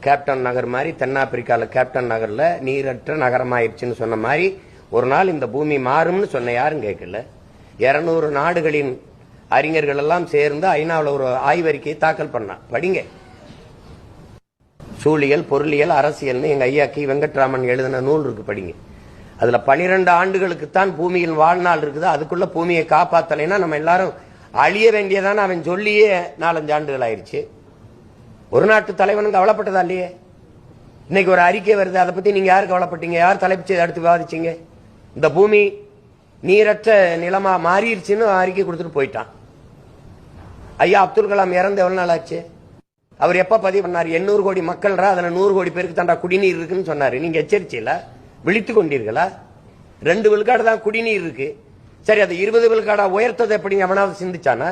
Captain நகர் மாதிரி தென்னாப்பிரிக்காவில் captain நகர்ல நீரற்ற நகரமாயிருச்சுன்னு சொன்ன மாதிரி ஒரு நாள் இந்த பூமி மாறும்னு சொன்ன யாரும் கேட்கல. 200 நாடுகளின் அறிஞர்கள் எல்லாம் சேர்ந்து ஐநாவில் ஒரு ஆய்வறிக்கையை தாக்கல் பண்ணா. படிங்க. சூழியல், பொருளியல், அரசியல்னு எங்க ஐயா கி வெங்கட்ராமன் எழுதின நூல் இருக்கு, படிங்க. அதுல 12 ஆண்டுகளுக்குத்தான் பூமியின் வாழ்நாள் இருக்குது. அதுக்குள்ள பூமியை காப்பாத்தலைன்னா நம்ம எல்லாரும் அழிய வேண்டியதான அவன் சொல்லியே 4-5 ஆண்டுகள் ஆயிடுச்சு. ஒரு நாட்டு தலைவனுக்கு கவலைப்பட்டதா இல்லையே? இன்னைக்கு ஒரு அறிக்கை வருது, அதை பத்தி நீங்க யாரு கவலைப்பட்டீங்க? யார் தலைப்பு அடுத்து விவாதிச்சீங்க? இந்த பூமி நீரற்ற நிலமா மாறிடுச்சுன்னு அறிக்கை கொடுத்துட்டு போயிட்டான். ஐயா அப்துல் கலாம் இறந்து எவ்வளவு நாள் ஆச்சு? அவர் எப்ப பதிவு பண்ணார்? 800 கோடி மக்கள், அதுல 100 கோடி பேருக்கு தாண்டா குடிநீர் இருக்குன்னு சொன்னாரு. நீங்க எச்சரிச்சீங்களா? விழித்துக் கொண்டீர்களா? 2 விழுக்காடு தான் குடிநீர் இருக்கு. சரி, அது 20 விழுக்காடா உயர்த்தது எப்படி எவனாவது சிந்திச்சானா?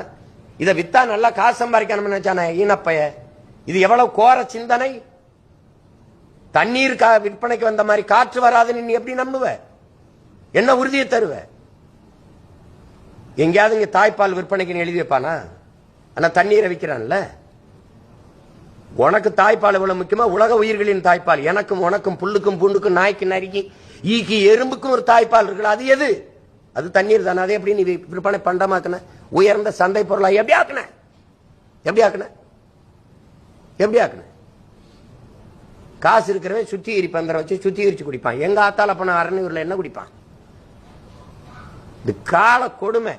இதை வித்தா நல்லா காசு சம்பாதிக்கணும் நினைச்சானா ஈனப்பைய? இது எவ்வளவு கோர சிந்தனை! தண்ணீர் விற்பனைக்கு வந்த மாதிரி காற்று வராதுன்னு நீ எப்படி நம்புவ? என்ன உறுதியை தருவ? எங்கேயாவது இங்க தாய்ப்பால் விற்பனைக்கு எழுதி வைப்பானா? ஆனா தண்ணீரை விற்கிறான்ல. உனக்கு தாய்ப்பால் இவ்வளவு முக்கியமா? உலக உயிர்களின் தாய்ப்பால். எனக்கும் உனக்கும் புல்லுக்கும் பூண்டுக்கும் நாய்க்கு நரிக்கு ஈக்கு எறும்புக்கும் ஒரு தாய்ப்பால் இருக்குல்ல, அது எது? அது தண்ணீர் தானே. அதே எப்படி நீ விற்பனை பண்டமாக்குன? உயர்ந்த சந்தை பொருளா எப்படி ஆக்குன? எப்படி ஆக்குன? எப்படி ஆக்குன? காசு இருக்கிறவன் சுத்திகரி பந்தரை வச்சு சுத்திகரிச்சு குடிப்பான். எங்க ஆத்தால போன அரணியூர்ல என்ன குடிப்பான்? இது கால கொடுமை.